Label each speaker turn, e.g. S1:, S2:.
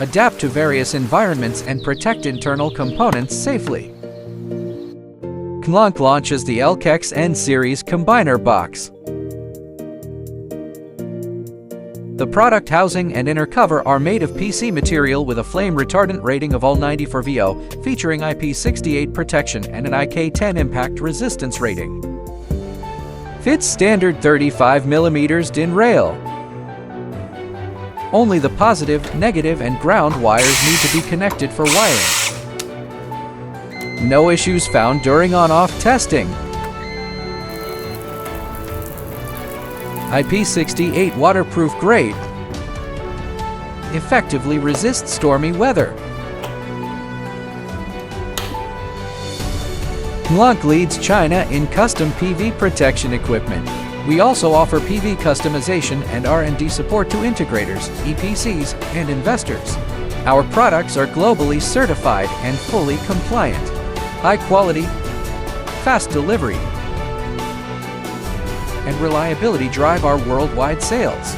S1: adapt to various environments, and protect internal components safely. CNLONQ launches the LQX-N series combiner box. The product housing and inner cover are made of PC material with a flame retardant rating of all 94 VO, featuring IP68 protection and an IK10 impact resistance rating. Fits standard 35 mm DIN rail. Only the positive, negative, and ground wires need to be connected for wiring. No issues found during on-off testing. IP68 waterproof grade. Effectively resists stormy weather. CNLONQ leads China in custom PV protection equipment. We also offer PV customization and R&D support to integrators, EPCs, and investors. Our products are globally certified and fully compliant. High quality, fast delivery, and reliability drive our worldwide sales.